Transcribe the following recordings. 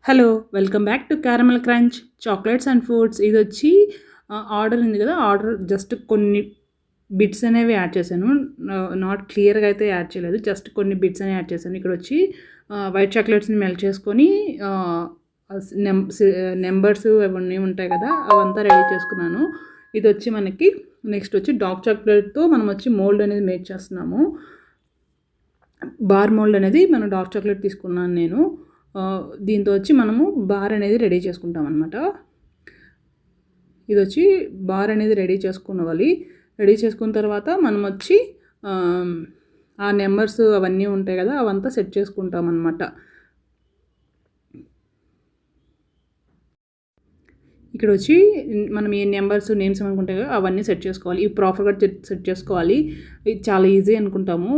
Hello welcome back to caramel crunch chocolates and foods. ఇది వచ్చి order ఉంది కదా, ఆర్డర్ జస్ట్ కొన్ని బిట్స్ అనేవి యాడ్ చేశాను. నాట్ క్లియర్గా అయితే యాడ్ చేయలేదు, జస్ట్ కొన్ని బిట్స్ అనేవి యాడ్ చేశాను. ఇక్కడ వచ్చి వైట్ చాక్లెట్స్ని మెల్ట్ చేసుకొని నెంబర్స్ అవన్నీ ఉంటాయి కదా, అవంతా రెడీ చేసుకున్నాను. ఇది వచ్చి మనకి నెక్స్ట్ వచ్చి డార్క్ చాక్లెట్తో మనం వచ్చి మోల్డ్ అనేది మేక్ చేస్తున్నాము. బార్ మోల్డ్ అనేది మనం డార్క్ చాక్లెట్ తీసుకున్నాను నేను. దీంతో వచ్చి మనము బార్ అనేది రెడీ చేసుకుంటాం అనమాట. ఇది వచ్చి బార్ అనేది రెడీ చేసుకోవాలి. రెడీ చేసుకున్న తర్వాత మనం వచ్చి ఆ నెంబర్స్ అవన్నీ ఉంటాయి కదా, అవంతా సెట్ చేసుకుంటాం అనమాట. ఇక్కడ వచ్చి మనం ఏ నెంబర్స్ నేమ్స్ అనుకుంటాయి కదా, అవన్నీ సెట్ చేసుకోవాలి. ఇవి ప్రాపర్గా సెట్ చేసుకోవాలి. ఇది చాలా ఈజీ అనుకుంటాము.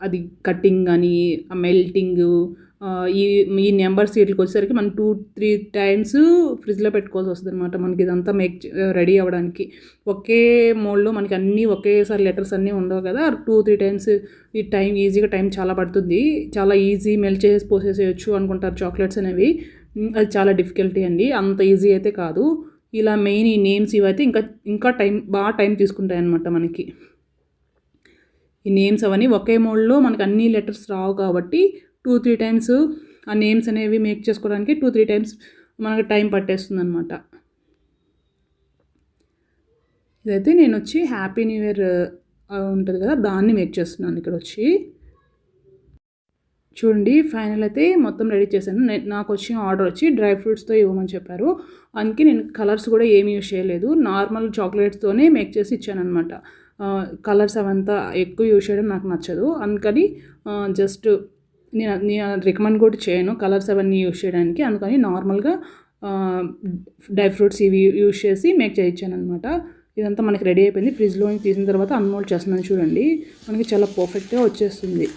అది కటింగ్ కానీ మెల్టింగ్, ఈ నెంబర్స్ వీటికి వచ్చేసరికి మనం 2-3 టైమ్స్ ఫ్రిడ్జ్లో పెట్టుకోవాల్సి వస్తుంది అనమాట. మనకి ఇదంతా రెడీ అవ్వడానికి ఒకే మోల్డ్లో మనకి అన్నీ ఒకేసారి లెటర్స్ అన్నీ ఉండవు కదా, 2-3 టైమ్స్ ఈ ఈజీగా టైం చాలా పడుతుంది. చాలా ఈజీ మెల్ట్ చేసి పోసేసేయచ్చు అనుకుంటారు చాక్లెట్స్ అనేవి. అది చాలా డిఫికల్టీ అండి, అంత ఈజీ అయితే కాదు. ఇలా మెయిన్ ఈ నేమ్స్ ఇవైతే ఇంకా బాగా టైం తీసుకుంటాయి అన్నమాట. మనకి ఈ నేమ్స్ అవన్నీ ఒకే మోల్డ్లో మనకి అన్ని లెటర్స్ రావు కాబట్టి 2-3 టైమ్స్ ఆ నేమ్స్ అనేవి మేక్ చేసుకోవడానికి 2-3 టైమ్స్ మనకి టైం పట్టేస్తుంది అనమాట. ఇదైతే నేను వచ్చి హ్యాపీ న్యూ ఇయర్ ఉంటుంది కదా, దాన్ని మేక్ చేస్తున్నాను. ఇక్కడ వచ్చి చూడండి, ఫైనల్ అయితే మొత్తం రెడీ చేశాను. నాకు వచ్చిన ఆర్డర్ వచ్చి డ్రై ఫ్రూట్స్తో ఇవ్వమని చెప్పారు. అందుకే నేను కలర్స్ కూడా ఏమీ యూజ్ చేయలేదు, నార్మల్ చాక్లెట్స్తోనే మేక్ చేసి ఇచ్చాను అనమాట. కలర్స్ అవంతా ఎక్కువ యూజ్ చేయడం నాకు నచ్చదు, అందుకని జస్ట్ నేను రికమెండ్ కూడా చేయను కలర్స్ అవన్నీ యూజ్ చేయడానికి. అందుకని నార్మల్గా డ్రై ఫ్రూట్స్ ఇవి యూజ్ చేసి మేక్ చేయించాను అనమాట. ఇదంతా మనకి రెడీ అయిపోయింది. ఫ్రిడ్జ్లో తీసిన తర్వాత అన్మోల్డ్ చేస్తున్నాను. చూడండి, మనకి చాలా పర్ఫెక్ట్గా వచ్చేస్తుంది.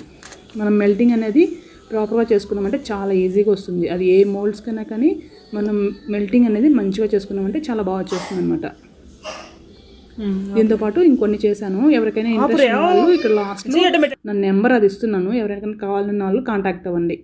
మనం మెల్టింగ్ అనేది ప్రాపర్గా చేసుకున్నామంటే చాలా ఈజీగా వస్తుంది. అది ఏ మోల్డ్స్ కన్నా కానీ మనం మెల్టింగ్ అనేది మంచిగా చేసుకున్నామంటే చాలా బాగా వచ్చేస్తుంది అనమాట. దీంతో పాటు ఇంకొన్ని చేశాను. ఎవరికైనా ఇంట్రెస్ట్ ఉన్న వాళ్ళు ఇక్కడ లాస్ట్ నా నెంబర్ అది ఇస్తున్నాను, ఎవరికైనా కావాలన్న వాళ్ళు కాంటాక్ట్ అవ్వండి.